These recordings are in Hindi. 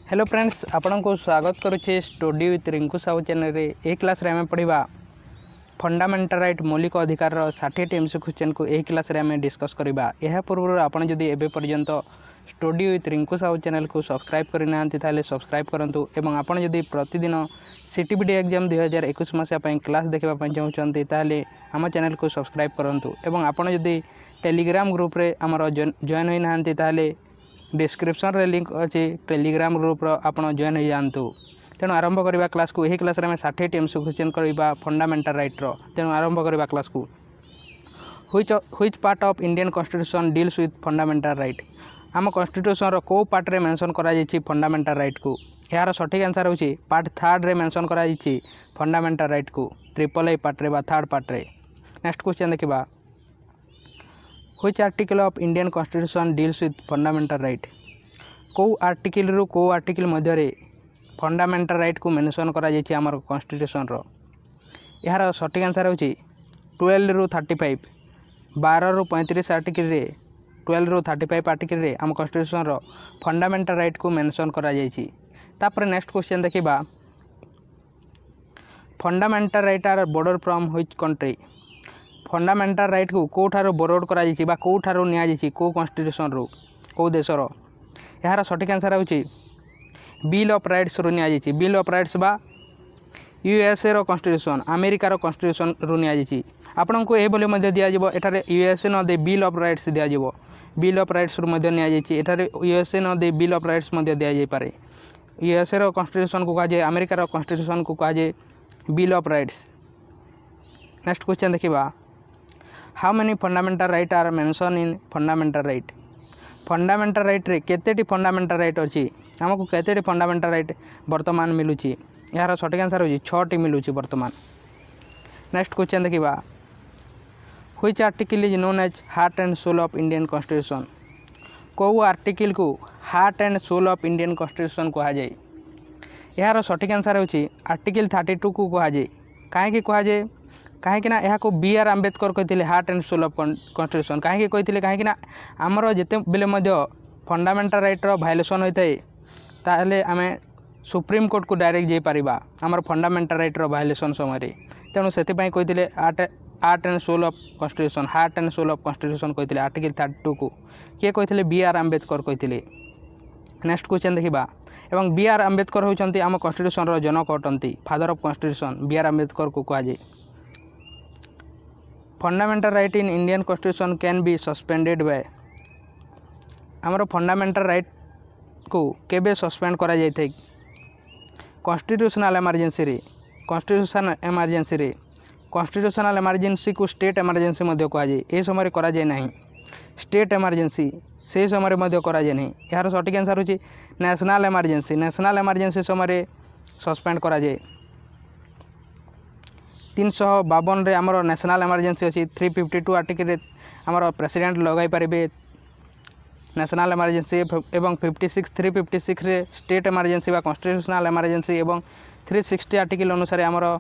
हेलो फ्रेंड्स, आपण को स्वागत करुचे study with Rinku Sahu channel रे। ए क्लास रे आम पढ़ा फंडामेंटल राइट मौलिक अधिकार 60 एमसी क्वेश्चन को ए क्लास रे आम डिस्कस करबा। यह पूर्व आपण जदि एबे पर्यंत study with Rinku Sahu channel को सब्सक्राइब करना ताले सब्सक्राइब करंतु एवं आपण जदि प्रतिदिन सीटीबीटी एग्जाम 2021 मसीहा पई क्लास देखबा चाहूचंती ताले हम चैनल को सब्सक्राइब करंतु एवं आपण जदि टेलीग्राम ग्रुप रे हमर जॉइन होई नाहंती ताले डिस्क्रिप्शन रे लिंक अच्छे टेलीग्राम ग्रुप आपड़ जॉइन हो जातु। तेणु आरंभ करवा क्लास को यही क्लास में 60 एमसी क्वेश्चन करवा फंडामेंटल राइट रो। तेणु आरंभ करवा क्लास को which part of Indian constitution deals with fundamental right. आम कॉन्स्टिट्यूशन रो को पार्ट रे मेंशन करा जायछि फंडामेंटल राइट को। यार सठिक आंसर होछि पार्ट 3 रे मेंशन करा जायछि फंडामेंटल राइट को ट्रिपल ए पार्ट रे बा थर्ड पार्ट रे। नेक्स्ट क्वेश्चन देखिबा which article of Indian constitution deals with fundamental right. को आर्टिकल रु को आर्टिकल मध्य रे फंडामेंटल राइट को मेंशन करा जायछि हमर कॉन्स्टिट्यूशन रो। यार सठिक आंसर होछि 12 रु 35 12 रु 35 आर्टिकल रे 12 रु 35 आर्टिकल रे हम कॉन्स्टिट्यूशन रो फंडामेंटल राइट को मेंशन करा जायछि। तापर नेक्स्ट क्वेश्चन देखिबा fundamental right are borrowed from which country. Fundamental right को कोठारो बोरोड करा जायछि बा कोठारो निया जायछि को कॉन्स्टिट्यूशन रो को देशर। यार सठिक आंसर होछि बिल ऑफ राइट्स रो निया जायछि। बिल ऑफ राइट्स बा यूएसए रो कॉन्स्टिट्यूशन अमेरिका रो कॉन्स्टिट्यूशन रो निया जायछि। आपन को ए बोले मध्ये दिया जिवो एठारे यूएसए न दे बिल ऑफ राइट्स दिया जिवो। बिल ऑफ राइट्स रो मध्ये निया जायछि एठारे यूएसए न दे बिल ऑफ राइट्स मध्ये दिया जाय पारे। यूएसए रो कॉन्स्टिट्यूशन को कहा जाय अमेरिका रो कॉन्स्टिट्यूशन को कहा जाय bill of rights. Next question देखिबा how many fundamental right are mention in fundamental right. Fundamental right रे केतेटी फंडामेंटल राइट अछि हमको केतेटी फंडामेंटल राइट वर्तमान मिलुछि। यार सठिक आंसर होछि 6टी मिलुछि वर्तमान। नेक्स्ट क्वेश्चन देखिबा which article is known as heart and soul of Indian constitution. को आर्टिकल को heart and soul of Indian constitution कहा जाय। यार सठिक आंसर होछि आर्टिकल 32 को कहा जाय। काहे कि कहा जाय कहीं यहाँ को बी आर आंबेडकर कहते heart and soul of constitution कहीं कहते कहीं आमर जिते बेले फंडामेंटल राइट रो वायलेशन होता है ताले आम सुप्रीम कोर्ट को डायरेक्ट जाई परिबा आमर फंडामेंटल राइट रो वायलेशन समय। तेणु से कहते heart and soul of constitution heart and soul of constitution कहते आर्टिकल 32 को किए कहते बी आर आंबेडकर कहते। नेक्स्ट क्वेश्चन देखिबा एवं बी आर आंबेडकर होचंती आम कॉन्स्टिट्यूशन रो जनक अटंती father of constitution B R Ambedkar को कहा जाए। Fundamental right in Indian constitution can be suspended by. आमर फंडामेंटल राइट को केबे सस्पेंड करा जाय थे कॉन्स्टिट्यूशनल इमरजेंसी रे। कॉन्स्टिट्यूशनल इमरजेंसी को स्टेट इमरजेंसी मध्य कहा जाय। ए समय करा जाय नहीं स्टेट इमरजेंसी से समय मध्य करा जाय नहीं। यार सठिक आंसर होछि नेशनल इमरजेंसी। नेशनल इमरजेंसी समय सस्पेंड करा जाय। 352 रे आमर नेशनल इमरजेंसी अच्छी 352 आर्टिकल आमर प्रेसिडेंट लगाई पारे नेशनल इमरजेंसी एवं 356 रे स्टेट इमरजेंसी बा कॉन्स्टिट्यूशनल इमरजेंसी एवं 360 आर्टिकल अनुसार आमर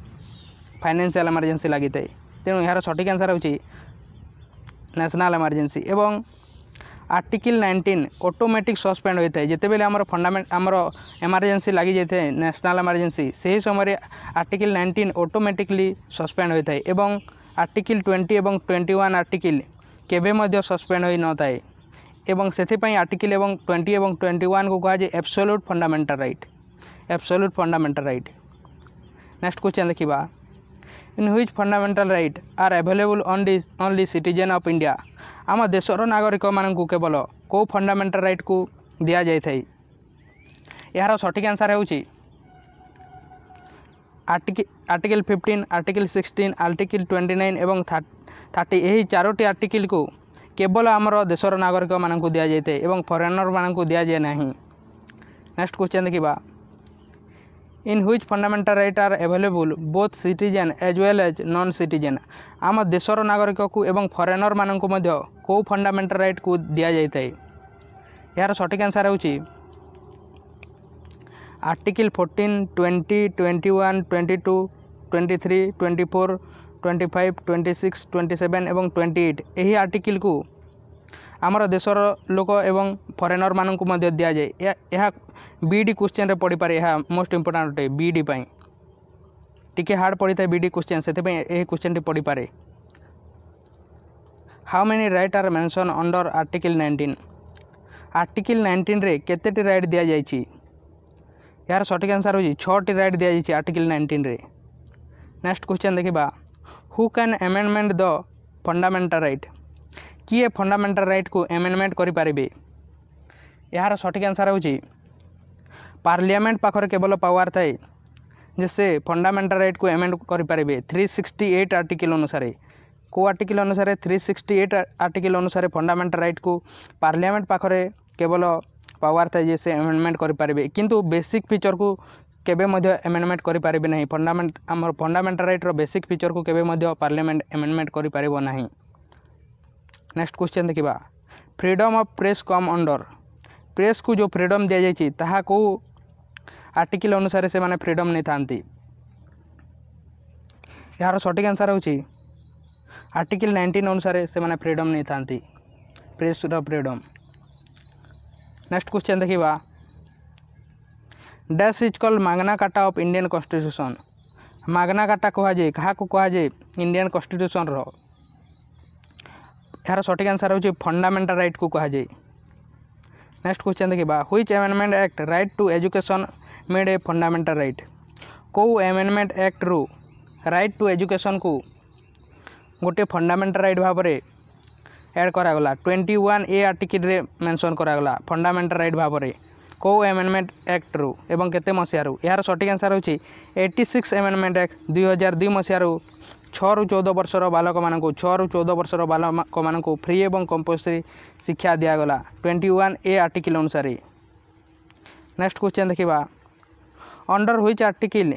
फाइनेंशियल इमरजेंसी लगी थाए। तेणु यार सठिक आंसर होछि नेशनल इमरजेंसी एवं आर्टिकल 19 ऑटोमेटिक सस्पेंड होता है जिते बेले आमर फंडामेंट आमर इमरजेंसी लगी जाए नेशनल इमरजेंसी से समय आर्टिकल 19 ऑटोमेटिकली सस्पेंड होता है एवं आर्टिकल 20 एवं 21 आर्टिकल केबे मध्य सस्पेंड होई न थाए एवं सेथिपई आर्टिकल एवं 20 एवं 21 को कहा जाए absolute fundamental right. Absolute fundamental right. Next question देखिबा in which fundamental right are available only citizen of India. आम देशर नागरिक मानू केवल को फंडामेंटल राइट को दिया जाय थाई। यार सठिक आंसर होछि आर्टिकल 15 आर्टिकल 16 आर्टिकल 29 एवं 30 यही 4टी आर्टिकल को केवल आमर देशर नागरिक मानू दिया जाय थाए एवं फॉरेनर मानू दिया जाय नहीं। नेक्स्ट क्वेश्चन देखिबा in which fundamental right are available both citizen as well as non citizen. आम देशर नागरिक को एवं फॉरेनर मानू मध्य को फंडामेंटल राइट को दिया जाय थाए। यार सठिक आंसर होछि आर्टिकल 14 20 21 22 23 24 25 26 27 एवं 28 यही आर्टिकल को आमर देशर लोक एवं फरेनर मानक दि जाए यह बीडी क्वेश्चन रे पड़ी पारे यह मोस्ट इंपोर्टेंट अटे बीडी पाई टिके हार्ड पड़ी था बीडी क्वेश्चन से क्वेश्चन टी पड़ी पारे। How many right are mention under article 19 article 19 रे केतेटी राइट दिया जाइछि यार सठिक आंसर होछि 6टी राइट दिया जाइछि आर्टिकल 19 रे। नेक्स्ट क्वेश्चन देखिबा who can amendment the fundamental right किए फंडामेंटल राइट को अमेंडमेंट करि पारिबे यार सठिक आंसर होछि पार्लियामेंट पाखरे केवल पावर थाए जैसे फंडामेंटल राइट को अमेंड करि पारिबे 368 आर्टिकल अनुसार को आर्टिकल अनुसार 368 आर्टिकल अनुसार फंडामेंटल राइट को पार्लियामेंट पाखरे केवल पावर थाए जैसे अमेंडमेंट करि पारिबे किंतु बेसिक फीचर को केबे मध्य अमेंडमेंट करि पारिबे नहीं फंडामेंटल राइट रो बेसिक फीचर को केबे मध्य पार्लियामेंट अमेंडमेंट करि पारिबो नहीं। नेक्स्ट क्वेश्चन देखिबा freedom of press come under press को जो फ्रीडम दिया जाइछि ताहा को आर्टिकल अनुसार से माने फ्रीडम नहीं थांती यार सठिक आंसर होछि आर्टिकल 19 अनुसार से माने फ्रीडम नहीं थांती प्रेस रो फ्रीडम। नेक्स्ट क्वेश्चन देखिबा dash is called Magna Carta of Indian constitution Magna Carta कहा जाए कहा को कहा जाए इंडियन कॉन्स्टिट्यूशन रो यार सठिक आंसर होछि फंडामेंटल राइट को कहा जाए। नेक्स्ट क्वेश्चन देखिबा which amendment act right to education made a fundamental right को अमेंडमेंट एक्ट रू राइट टू एजुकेशन को गोटे फंडामेंटल राइट भाव में ऐड करागला 21A आर्टिकल रे मेंशन करागला फंडामेंटल राइट भाव में को अमेंडमेंट एक्ट रू एवं केते मसियारू यार सठिक आंसर होछि 86 अमेंडमेंट एक्ट 2002 मसियारू 6 ରୁ 14 वर्षर बालक मानक 6 ରୁ 14 वर्षर बालक मानक फ्री एवं कंपल्सरी शिक्षा दियागला 21A आर्टिकल अनुसार। नेक्स्ट क्वेश्चन देखिबा under which article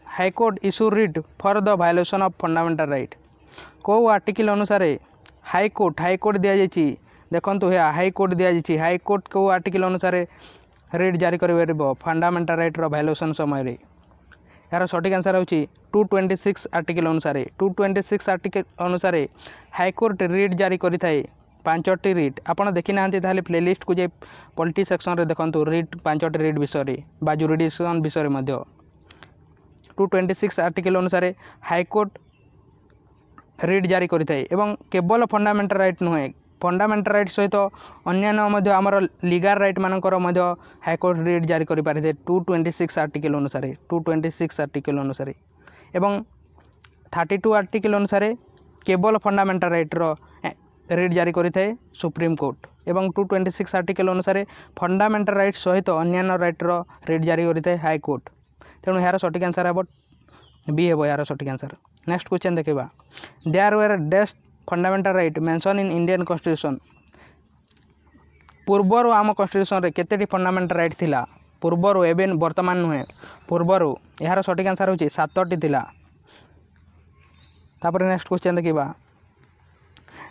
high court issue writ for the violation of fundamental right को आर्टिकल अनुसार हाईकोर्ट दिया जाइछि देखंतु हे हाईकोर्ट दिया जाइछि हाईकोर्ट को आर्टिकल अनुसार रिट जारी करिबो फंडामेंटल राइट रो वायोलेशन समय रे यार सठिक आंसर होछि 226 आर्टिकल अनुसार 226 आर्टिकल अनुसार हाईकोर्ट रिट जारी करि थाए 5टी रिट आपन देखि नांती ताले प्लेलिस्ट को जे पॉलिटी सेक्शन रे देखंतु रिट 5टी रिट विषय रे बा जुरिडिक्शन विषय रे मध्य 226 आर्टिकल अनुसार हाईकोर्ट रिट जारी करि थाए एवं केवल फंडामेंटल राइट नुहे फंडामेंटल राइट सहित अन्यान्य मध्य आमर लीगल राइट मानकर मध्य हाईकोर्ट रिट जारी करि पारे 226 आर्टिकल अनुसार 226 आर्टिकल अनुसार एवं 32 आर्टिकल अनुसार केवल फंडामेंटल राइट रो रिट जारी करि थाए सुप्रीम कोर्ट एवं 226 आर्टिकल अनुसार फंडामेंटल राइट सहित अन्यान्य राइट रो रिट जारी करि थाए हाई कोर्ट तेणु यार सठिक आंसर हे बी हे यार सठिक आंसर। नेक्स्ट क्वेश्चन देखिबा there were dash fundamental right mention in Indian constitution पूर्वर आम कॉन्स्टिट्यूशन रे केतेटी फंडामेंटल राइट थिला पूर्वर एबेन वर्तमान नुहे पूर्वर यार सठिक आंसर होछि 7टी थिला। तापर नेक्स्ट क्वेश्चन देखिबा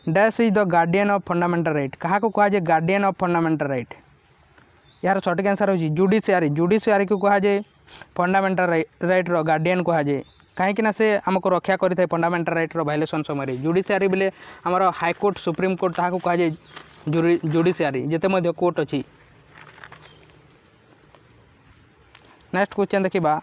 dash is the guardian of fundamental right कहा को कहा जे गार्डियन ऑफ फंडामेंटल राइट यार सठिक आंसर होछि जुडिशियरी को कहा जे फंडामेंटल राइट रो गार्डियन कहा जे कहीं से आमको रक्षा करें फंडामेंटल राइट रो वायोलेशन समय जुडिशियरी बेले आमर हाईकोर्ट सुप्रीम कोर्ट ताकू कहा जाए जुडिशियरी जेते मध्य कोर्ट अच्छी। नेक्स्ट क्वेश्चन देखिबा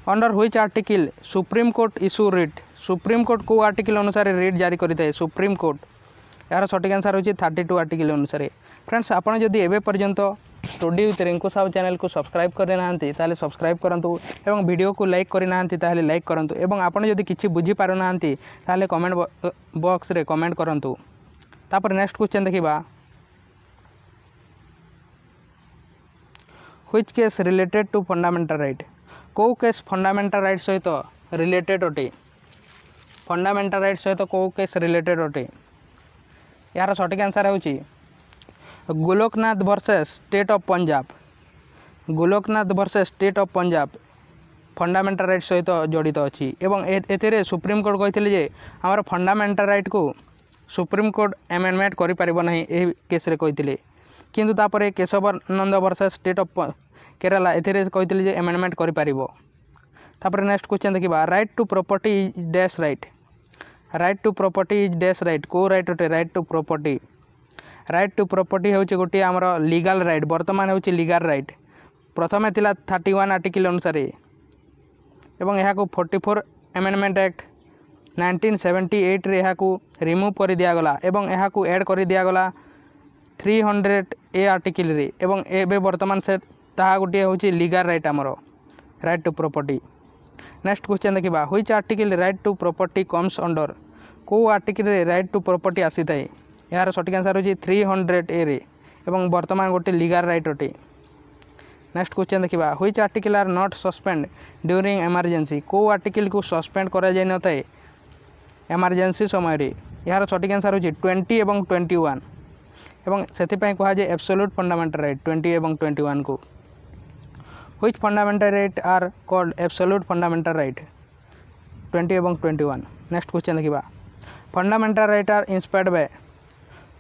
under which article supreme court issue writ supreme court को आर्टिकल अनुसार रिट जारी करें सुप्रीम कोर्ट यार सठिक आंसर होछि 32 आर्टिकल अनुसार। फ्रेंड्स आपन जदि एबे पर्यंत study with Rinku Sahu channel को सब्सक्राइब करे नाहंती ताले सब्सक्राइब करंतु एवं वीडियो को लाइक करि नाहंती ताले लाइक करंतु एवं आपन जदि किछि बुझी पारु नाहंती ताले कमेंट बॉक्स रे कमेंट करंतु। तापर नेक्स्ट क्वेश्चन देखिबा which case related to fundamental right को केस फंडामेंटल राइट सहित रिलेटेड अटे फंडामेंटल राइट सहित को केस रिलेटेड अटे यार सठिक आंसर होछि Golaknath versus state of Punjab Golaknath versus state of Punjab fundamental right सहित जड़ित अच्छी एवं एथिरे सुप्रीम कोर्ट कहते जे आमर फंडामेंटल राइट को सुप्रीम कोर्ट अमेंडमेंट करि परिबो नहीं ए केस रे कहते किंतु तापर Kesavananda versus state of Kerala एथिरे कहते जे अमेंडमेंट करि परिबो। तापर नेक्स्ट क्वेश्चन देखिबा right to property dash right right to property is dash right को राइट अटे राइट टू प्रॉपर्टी हूँ गोटे आमर लीगल राइट बर्तमान हूँ लीगल राइट प्रथम थिला 31 आर्टिकल अनुसार एवं यहाँ 44 एमेंडमेंट एक्ट 1978 रे यहाँ रिमूव कर दिगला एवं यहाँ एड कर दिगला 300 ए आर्टिकल रे एवं एबे वर्तमान से ताहा गोटे हूँ लीगल राइट आमर right to property. Next question देखा which article right to property comes under को आर्टिकल रे राइट टू प्रॉपर्टी आसी थाए यार सठिक आंसर होची 300 ए रे एवं वर्तमान गोटे लीगल राइट अटे। नेक्स्ट क्वेश्चन देखा which article are not suspend during emergency को आर्टिकल को सस्पेंड करा जाय न थाए इमरजेंसी समय रे यार सठिक आंसर होची 20 एवं 21 एवं सेथिपाई कहा जाय एब्सोल्यूट फंडामेंटल राइट 20 एवं 21 को। Which fundamental right are called absolute fundamental right 20 एवं 21। नेक्स्ट क्वेश्चन देखा fundamental right are inspired by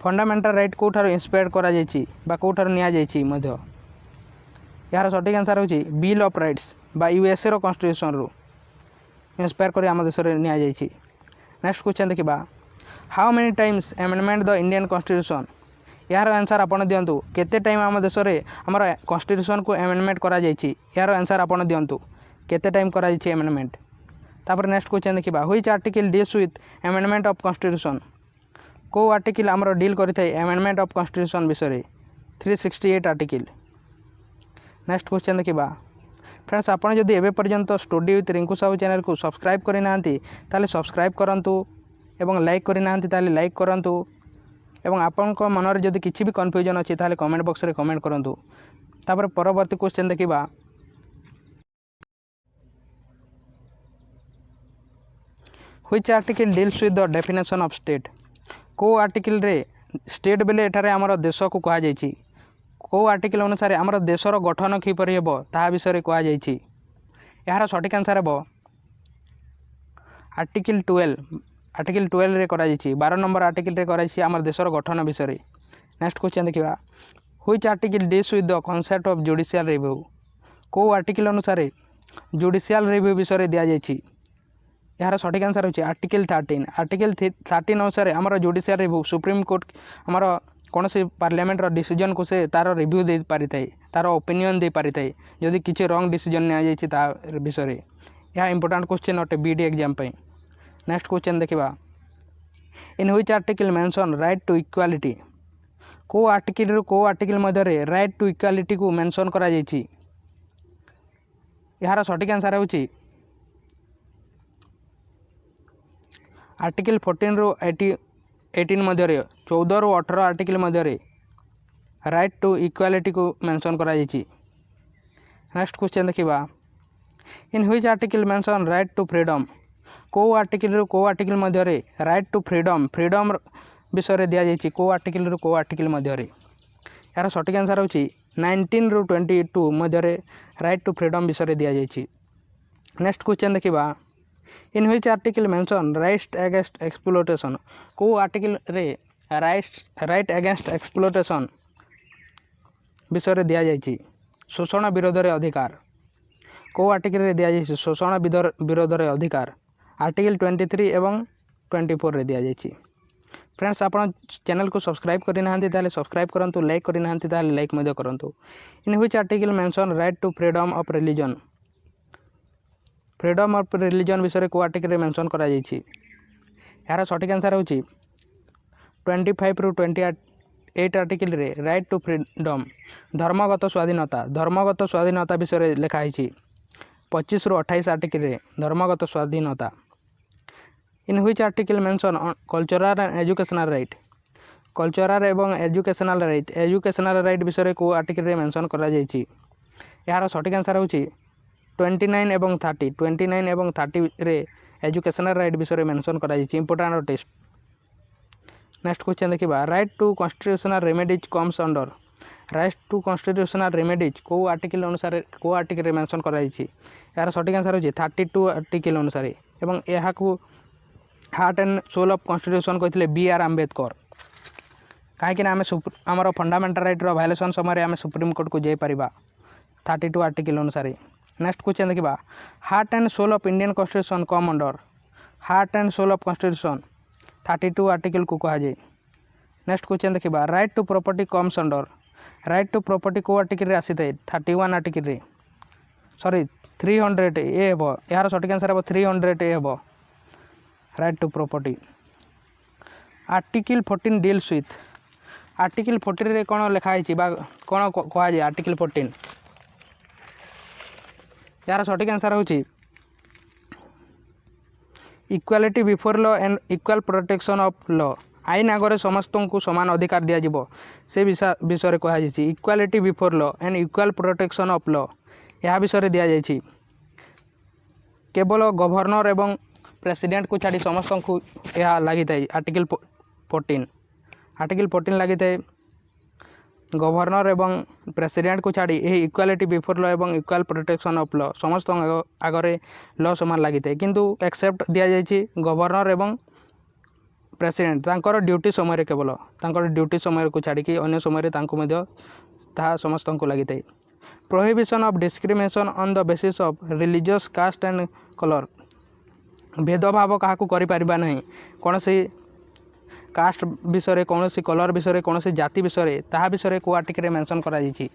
fundamental right कोठार इंस्पायर्ड करा जायछि बा कोठार निया जायछि मध्य यार सठिक आंसर होची बिल ऑफ राइट्स बा यूएसए रो कॉन्स्टिट्यूशन रो इंस्पायर करी आम देश रे निया जायछि। नेक्स्ट क्वेश्चन देखा how many times amendment the Indian constitution यार आंसर आपन दियंतु केते टाइम आम देश रे हमर कॉन्स्टिट्यूशन को एमेंडमेंट करा जायछि यार आंसर आपन दियंतु केते टाइम करा जायछि एमेंडमेंट। तापर नेक्स्ट क्वेश्चन देखा which article deals with amendment of constitution को आर्टिकल आमर डील करिथाय एमेंडमेंट ऑफ कॉन्स्टिट्यूशन विषय 368 आर्टिकल। नेक्स्ट क्वेश्चन देखा फ्रेंड्स आपन जदि एबे पर्यंत study with Rinku Sahu channel को सब्सक्राइब करि नांती ताले सब्सक्राइब करंतु एवं लाइक करि नांती ताले लाइक करंतु एवं आपन को मन रे जदि किछि भी कन्फ्यूजन अछि ताले कमेंट बॉक्स रे कमेंट करंतु। तापर परवर्ती क्वेश्चन देखिबा which article deals with the definition of state को आर्टिकल रे स्टेट बेले एठारे हमर देश को कहा जायछि को आर्टिकल अनुसार आमर देशर गठन किपरि हेबो ताहा विषय रे कहा जायछि यार सठिक आंसर हेबो आर्टिकल 12 रे करा जायछि 12 नंबर आर्टिकल रे करा जायछि आमर देशर गठन विषय रे। नेक्स्ट क्वेश्चन देखिबा which article deals with the concept of judicial review को आर्टिकल अनुसार जुडिशियल रिव्यू विषय रे दिया जायछि यार सठिक आंसर होछि आर्टिकल 13 अनुसार आमर जुडिशियल रिव्यू सुप्रीम कोर्ट आमर कौन से पार्लियामेंट डिसीजन को से तार रिव्यू दे पारि थाए तार ओपिनियन दे पारि थाए जदि किछि रॉन्ग डिसीजन निया जायछि ता विषय रे यह इंपोर्टेंट क्वेश्चन अटे बीडी एग्जाम पे। नेक्स्ट क्वेश्चन देखिबा in which article mention right to equality को आर्टिकल मध्य रे राइट टू इक्वालिटी को मेंशन करा जायछि यार सठिक आंसर होछि आर्टिकल 14 रो 18 मध्य रे 14 रो 18 आर्टिकल मध्य रे राइट टू इक्वालिटी को मेंशन करा जायछि। नेक्स्ट क्वेश्चन देखिबा in which article mention right to freedom को आर्टिकल मध्य रे राइट टू फ्रीडम विषय रे दिया जायछि को आर्टिकल मध्य रे यार सठिक आंसर होछि 19 रो 22 मध्य रे राइट टू फ्रीडम विषय रे दिया जायछि। नेक्स्ट क्वेश्चन देखिबा in which article mention right against exploitation को आर्टिकल रे राइट अगेंस्ट एक्सप्लोटेशन विषय रे दिया जायछि शोषण विरोध रे अधिकार को आर्टिकल रे दिया जायछि शोषण विरोध रे अधिकार आर्टिकल 23 एवं 24 रे दिया जायछि। फ्रेंड्स आपण चैनल को सब्सक्राइब करि नाहंती ताले सब्सक्राइब करंतु लाइक करि नाहंती ताले लाइक मध्य करंतु। In which article mention right to freedom of religion विषय को आर्टिकल रे मेंशन करा जायछि यार सठिक आंसर होछि 25 रु 28 आर्टिकल रे राइट टू फ्रीडम धर्मगत स्वाधीनता विषय रे लिखा है 25 रु 28 आर्टिकल रे धर्मगत स्वाधीनता। इन which article mention cultural and educational right विषय को आर्टिकल रे मेंशन करा जायछि यार सठिक आंसर होछि 29 एवं 30 रे एजुकेशनल राइट विषय मेंशन करा जायछि इंपोर्टेंट टेस्ट। नेक्स्ट क्वेश्चन देखिबा right to constitutional remedies comes under right to constitutional remedies को आर्टिकल अनुसार को आर्टिकल रे मेंशन करा जायछि यार सठिक आंसर होछि 32 आर्टिकल अनुसार एवं एहा को heart and soul of constitution कहथिले बी.आर. आंबेडकर कहीं आमर फंडामेंटल राइट रो वायलेशन समय आम सुप्रीम कोर्ट को जाई परिबा 32 आर्टिकल अनुसार। नेक्स्ट क्वेश्चन देखिबा heart and soul of Indian constitution come under heart and soul of constitution 32 article को कहा जाए। नेक्स्ट क्वेश्चन देखिबा right to property comes under right to property को आर्टिकल रे आसी थाए 31 आर्टिकल रे सॉरी 300 ए हेबो यार सठिक आंसर हेबो 300 ए हेबो right to property. Article 14 deals with article 14 रे कोन लिखा है बा कोन कहा जाए आर्टिकल 14 यार सठिक आंसर होची equality before law and equal protection of law आईन आगे समस्त को समान अधिकार दि जाव से विषय कहुई equality before law and equal protection of law यह विषय दि जाइए केवल गवर्नर एवं प्रेसिडेंट को छाड़ी समस्त को यह लगी था आर्टिकल 14 लगी था गवर्नर एवं प्रेसिडेंट को छाड़ी यही इक्वालिटी बिफोर लॉ एवं इक्वल प्रोटेक्शन ऑफ लॉ समस्त आगे लॉ समान लगी था किंतु एक्सेप्ट दि जाइए गवर्नर एवं प्रेसिडेंट तांकर ड्यूटी समय केवल तांकर ड्यूटी समय को छाड़ी अन्य समय ताहा समस्त को लगी था। Prohibition of discrimination on the basis of religious caste and colour भेदभाव क्या करें ना कौन सी कास्ट विषय कौन सी कलर विषय कौन सी जाति विषय ता विषय को आर्टिकल मेंशन करा जायछि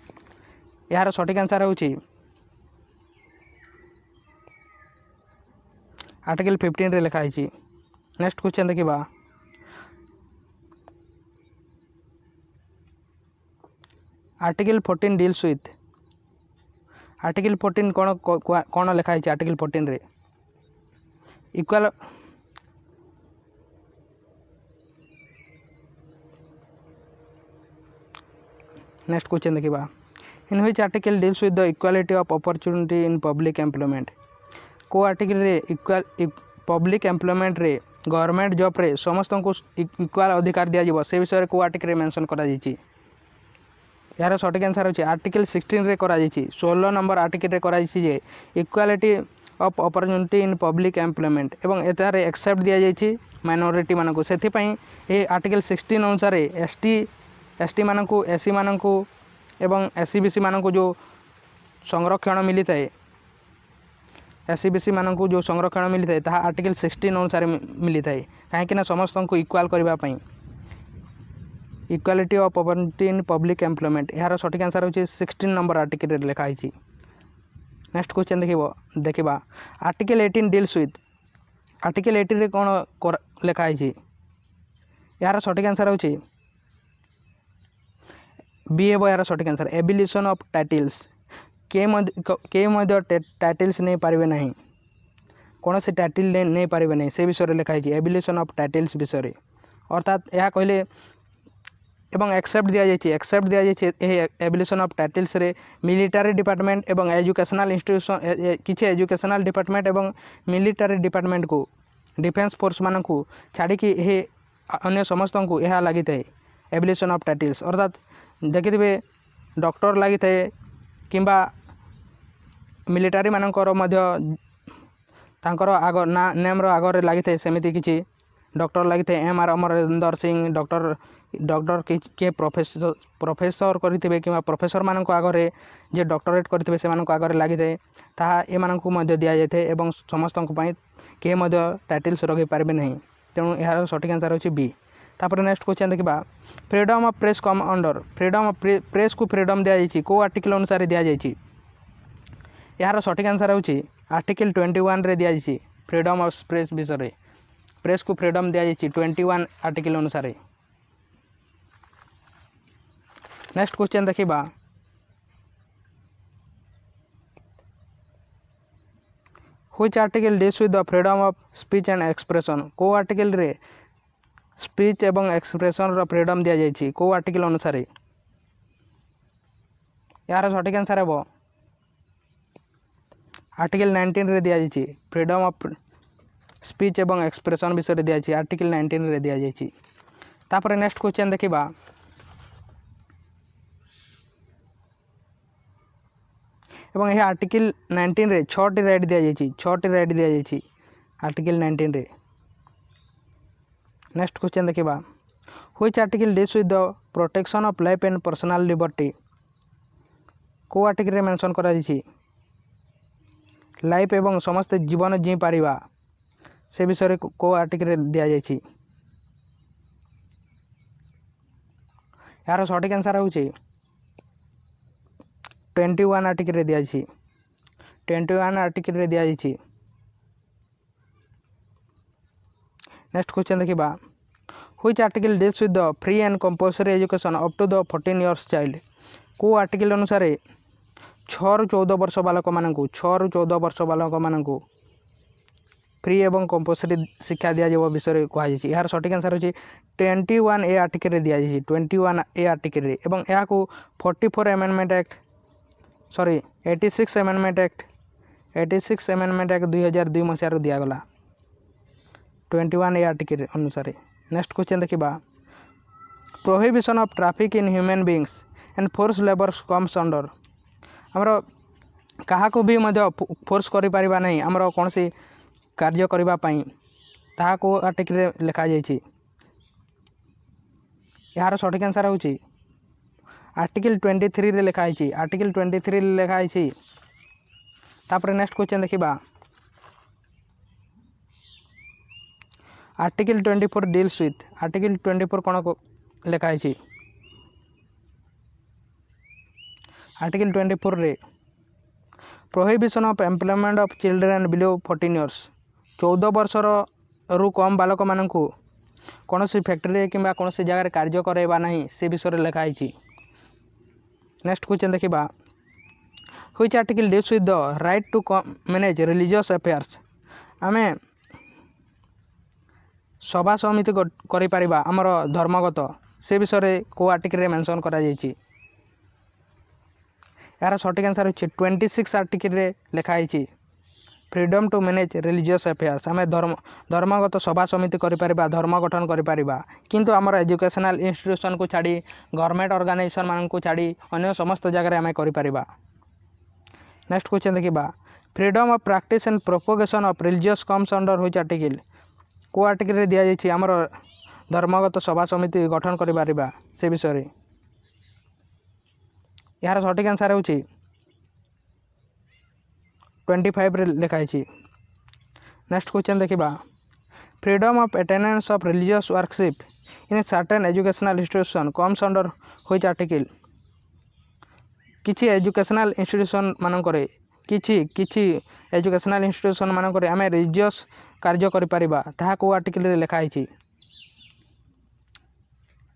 यार सठिक आंसर होछि आर्टिकल 15 रे लिखा है। नेक्स्ट क्वेश्चन देखिबा आर्टिकल 14 डील्स विथ आर्टिकल 14 कौन लिखा है आर्टिकल 14 रे इक्वल नेक्स्ट क्वेश्चन देखिबा in which article deals with the equality of opportunity in public employment को आर्टिकल रे इक्वल पब्लिक एम्प्लॉयमेंट रे गवर्नमेंट जॉब रे समस्त को इक्वल अधिकार दिया जाव से विषय को आर्टिकल रे मेंशन करा जायछि यार सठिक आंसर होछि आर्टिकल 16 रे करा जायछि 16 नंबर आर्टिकल रे करा जायछि जे equality of opportunity in public employment एवं एतारे एक्सेप्ट दिया जायछि माइनॉरिटी मानकु सेथि पई ए आर्टिकल 16 अनुसार एसटी मानकु एससी मानकु एवं एससी बीसी मानकु जो संरक्षण मिली थाए एससी बीसी मानकु जो संरक्षण मिली थाए ताहा आर्टिकल 16 अनुसार मिली थाए काहेकि समस्त को इक्वाल करबा पई equality of opportunity in public employment यार सठिक आंसर होछि 16 नंबर आर्टिकल रे लिखा है। नेक्स्ट क्वेश्चन देखिबा आर्टिकल 18 डील्स विथ आर्टिकल 18 रे कोन लिखा है यार सठिक आंसर होछि बी हे यार सठिक आंसर एबिलिशन ऑफ टाइटल्स के टाइटल्स नहीं पारिबे नहीं कौन से टाइटल नहीं पारिबे नहीं से विषय लिखा है एबिलिशन ऑफ टाइटल्स विषय अर्थात यह कहले एवं एक्सेप्ट दिया जाइए एबिलिशन ऑफ टाइटल्स रे मिलिटारी डिपार्टमेंट एवं एजुकेशनल इंस्टीट्यूशन किसी एजुकेशनल डिपार्टमेंट एवं मिलिटारी डिपार्टमेंट को डिफेंस फोर्स मान को छाड़ी अन्य समस्त को यह लगी था एबिलिशन ऑफ टाइटल्स अर्थात देखिथे डॉक्टर लगी था किंबा मिलिटारी मानकर आग ना नेम आगे लगी था सेमती किसी डॉक्टर लगी थे एम.आर. अमरेंद्र सिंह डॉक्टर किए प्रोफेसर करेंगे कि प्रोफेसर मान आगे जे डॉक्टरेट करेंगे से आगे लगी थाए ताहा एमानकु दि जाए एवं समस्त किए टाइटल्स रखी पारे नहीं तेणु यार सठिक आंसर होछि बी। तापर नेक्स्ट क्वेश्चन देखिबा freedom of press come under freedom of press को फ्रीडम दिया जाइछि को आर्टिकल अनुसार दिया जाइछि यार सठिक आंसर होछि आर्टिकल 21 रे दिया जाइछि फ्रीडम ऑफ प्रेस विषय प्रेस को फ्रीडम दिया जाइछि 21 आर्टिकल अनुसार। नेक्स्ट क्वेश्चन देखिबा which article deals with the freedom of speech and expression को आर्टिकल रे स्पीच एवं एक्सप्रेशन रो फ्रीडम दिया जाइछि को आर्टिकल अनुसार यार सठिक आंसर है आर्टिकल 19 रे दिया जाइछि फ्रीडम ऑफ स्पीच एवं एक्सप्रेशन विषय दिया जाइछि आर्टिकल 19 रे दिया जाइछि। तापर नेक्स्ट क्वेश्चन देखिबा एवं यह आर्टिकल 19 रे 6टी राइट दिया जाइछि 6टी राइट दिया जाइछि आर्टिकल 19 रे। नेक्स्ट क्वेश्चन देखिबा which article deals with the protection of life and personal liberty को आर्टिकल रे मेंशन करा जाइछि लाइफ एवं समस्त जीवन जी पारिबा से विषय को आर्टिकल दि जाइए। यार सठिक आंसर हूँ 21 आर्टिकल दि जाइए। 21 आर्टिकल दि जाइए। नेक्स्ट क्वेश्चन देखा which article deals with the free and compulsory education up to the 14 years child. को आर्टिकल अनुसार 6 ରୁ 14 वर्ष बालक मानू 6 ରୁ 14 वर्ष बालक मानू फ्री एवं कंपल्सरी शिक्षा दिज्व विषय कहुई। यार सठिक आंसर होची 21 ए आर्टिकल दि जाइए। 21 ए आर्टिकल एवं यहाँ 44 एमेंडमेंट एक्ट 86 एमेंडमेंट एक्ट 2002 मसीह दिगला 21 ए आर्टिकल अनुसार। नेक्स्ट क्वेश्चन देखा prohibition of traffic in human beings and force labour comes under. आमर क्या भी फोर्स करा नहीं आमर कौन सी कार्य करने ताको आर्टिकल लिखा जाइए। यार सठिक आंसर हूँ आर्टिकल 23 रे लिखाई। आर्टिकल 23 लिखाई। तापर नेक्स्ट क्वेश्चन देखा आर्टिकल 24 डील्स विथ। आर्टिकल 24 कौन लिखाई। आर्टिकल 24 रे prohibition of employment of children below 14 years. 14 वर्षर रु कम बालक मानू कौन सी फैक्ट्री कि कौन सी जगह कार्य करवा नहीं से विषय लिखाई। नेक्स्ट क्वेश्चन देखा which article deals with the right to manage religious affairs. आमे सभा समिति करें आमर धर्मगत से विषय को आर्टिकल मेंशन करा जाइए। यार सठिक आंसर होची 26 आर्टिकल लिखाई freedom to manage religious affairs. आम धर्मगत सभा समिति करें धर्म गठन करें किंतु आमर एजुकेशनल इंस्टीट्यूशन को छाड़ी गवर्नमेंट ऑर्गेनाइजेशन मान को छाड़ी अन्य समस्त जगह आम करें। नेक्स्ट क्वेश्चन देखा freedom of practice and propagation of religious comes under which article. को आर्टिकल दि जाइए आमर धर्मगत सभा समिति गठन करें से विषय। यार सठिक आंसर हूँ 25 लिखाई। नेक्स्ट क्वेश्चन देखा freedom of attendance of religious worship in certain educational institution comes under which article. किछि एजुकेशनल इंस्टीट्यूशन मानक किछि एजुकेशनल इंस्टीट्यूशन मानक आम रिलीजियस कार्य करें को आर्टिकल लिखाई।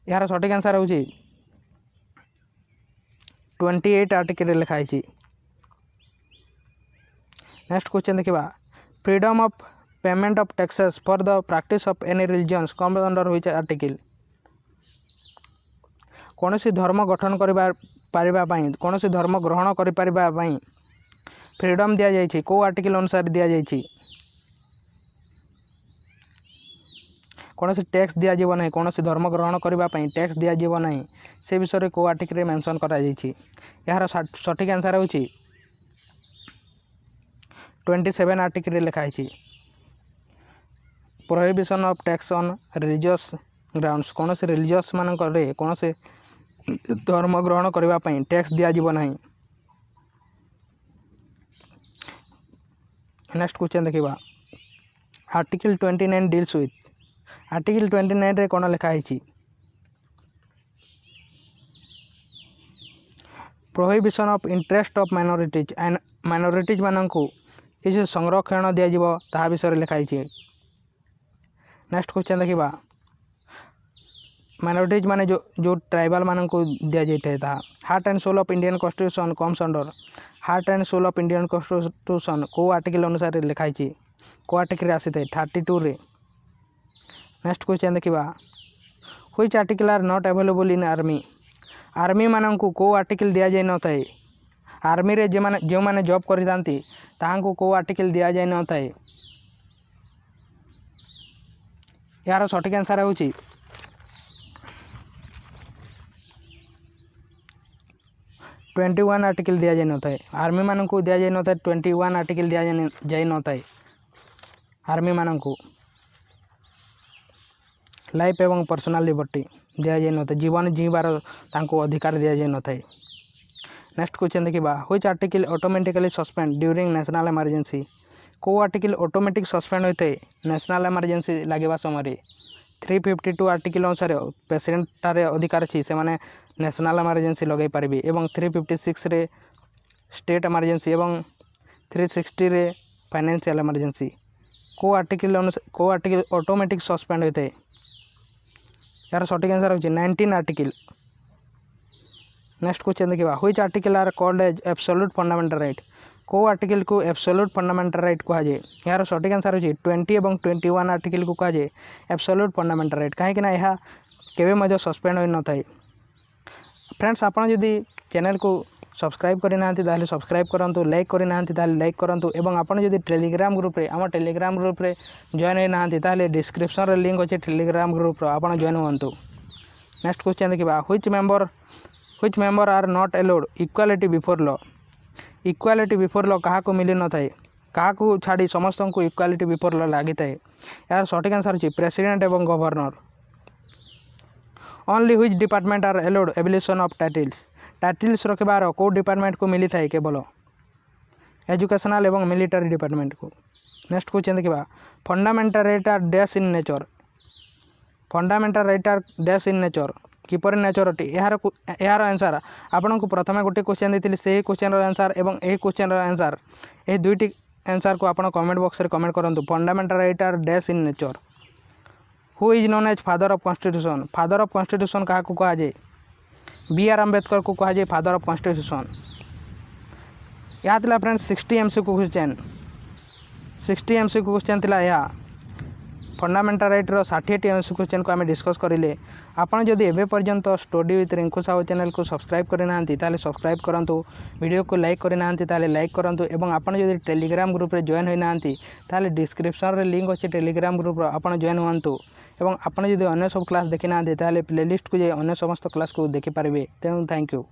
यार सठिक आंसर हूँ 28 आर्टिकल लिखाई। नेक्स्ट क्वेश्चन देखा freedom of payment of taxes for the practice of any religions come under which article. कौन सी धर्म गठन करने कौन सी धर्म ग्रहण करें फ्रीडम दि जाइए को आर्टिकल अनुसार दि जाइए। कौन सी टैक्स दिज्व ना कौन सी धर्म ग्रहण करने टैक्स दिज्व ना से विषय को आर्टिकल मेंशन करा जाइए। यार सठिक आंसर हूँ 27 आर्टिकल लिखाई prohibition of tax on religious grounds. कौन से रिलीजियस मान कौन से धर्म ग्रहण करने टैक्स दिज्व ना। नेक्स्ट क्वेश्चन देखा आर्टिकल 29 डील्स विथ। आर्टिकल 29 रे कौन लिखाई prohibition of interest of minorities मान को किसी संरक्षण दिज्व ता विषय लिखाई। नेक्स्ट क्वेश्चन देखा माइनॉरिटीज माने जो ट्राइबल मान को दि जाता है heart and soul of Indian constitution comes under. Heart and soul of Indian constitution को आर्टिकल अनुसार लिखाई को आर्टिकल आसी था 32 रे। नेक्स्ट क्वेश्चन देखा which article are not available in army. Army मान को आर्टिकल दि जाए न थाए आर्मी रे जो मैंने जॉब करता को आर्टिकल दि जाए न थाए। यार सठिक आंसर हूँ 21 आर्टिकल दि जाए न थाए आर्मी मान को दि जाए न थाए 21 आर्टिकल दि जाए न थाए आर्मी मान को लाइफ एवं पर्सनल लिबर्टी दि जाए न थाए जीवन जीवार अधिकार दि जाए न थाए। नेक्स्ट क्वेश्चन देखा which article automatically suspend during national emergency. को आर्टिकल ऑटोमेटिक सस्पेंड होता है नेशनल इमरजेंसी लगे समय 352 आर्टिकल अनुसार प्रेसिडेंट ठारे अधिकार अच्छी से माने नेशनल इमरजेंसी लगे पारे एवं 356 रे स्टेट इमरजेंसी एवं 360 रे फाइनेंशियल इमरजेंसी को आर्टिकल ऑटोमेटिक सस्पेंड होता है यार सठिक आंसर होची 19 आर्टिकल। नेक्स्ट क्वेश्चन देखिए which article are called as absolute fundamental right को आर्टिकल को एब्सोल्यूट फंडामेंटल राइट कह जाए यार सठिक आंसर होची 20 और 21 आर्टिकल को कह जाए एब्सोल्यूट फंडामेंटल राइट कहीं यह केवे मध्य सस्पेंड हो न थाए। फ्रेंड्स आपन जदि चैनल को सब्सक्राइब करना ताले सब्सक्राइब करूँ लाइक करना ताले लाइक करूँ और आपन जदि टेलीग्राम ग्रुप रे आम टेलीग्राम ग्रुप रे जॉइन होना ताले डिस्क्रिप्शन रे लिंक अच्छे टेलीग्राम ग्रुप आपन जॉइन हूँ। नेक्स्ट क्वेश्चन देखिए which member are not allowed equality before law equality before law क्या मिली न थाए क्या छाड़ी समस्त को इक्वालिटी बिफोर लॉ लगी थाए यार सठिक आंसर होची प्रेसिडेंट एवं governor. Only which department are allowed abolition of titles रखबार को डिपार्टमेंट को मिली थाए केवल एजुकेशनल एवं मिलिटरी डिपार्टमेंट को। नेक्स्ट क्वेश्चन देखिए fundamental right are dash in nature fundamental right are dash in nature किपर नेचर अटे यार आंसर आपन को प्रथम गोटे क्वेश्चन देती से क्वेश्चन आंसर एवं यही क्वेश्चन आंसर ये दुईटी आंसर को आप कमेंट बॉक्स रे कमेंट करूँ। Fundamental right are dash in nature who is known as father of constitution क्या कह जाए बी.आर. अम्बेडकर को कह जाए फादर ऑफ कॉन्स्टिट्यूशन। यह था friends 60 MCQ question 60 MCQ question था यह फंडामेंटल राइट रो 60 MCQ क्वेश्चन को आम डिस्कस करें। आपड़ जदि एवं पर्यंत study with Rinku Sahu channel को सब्सक्राइब करना ताले सब्सक्राइब करूँ वीडियो को लाइक करना ताले लाइक करूँ और आपड़ जदि टेलीग्राम ग्रुप रे जॉइन होना ताले डिस्क्रिप्शन रे लिंक अच्छे टेलीग्राम ग्रुप आपड़ जॉइन हूँ और आपड़ जदि अन्य सब क्लास देखी ना ताले प्लेलिस्ट को जाए अन्य समस्त क्लास को देखिपारे। तेणु थैंक यू।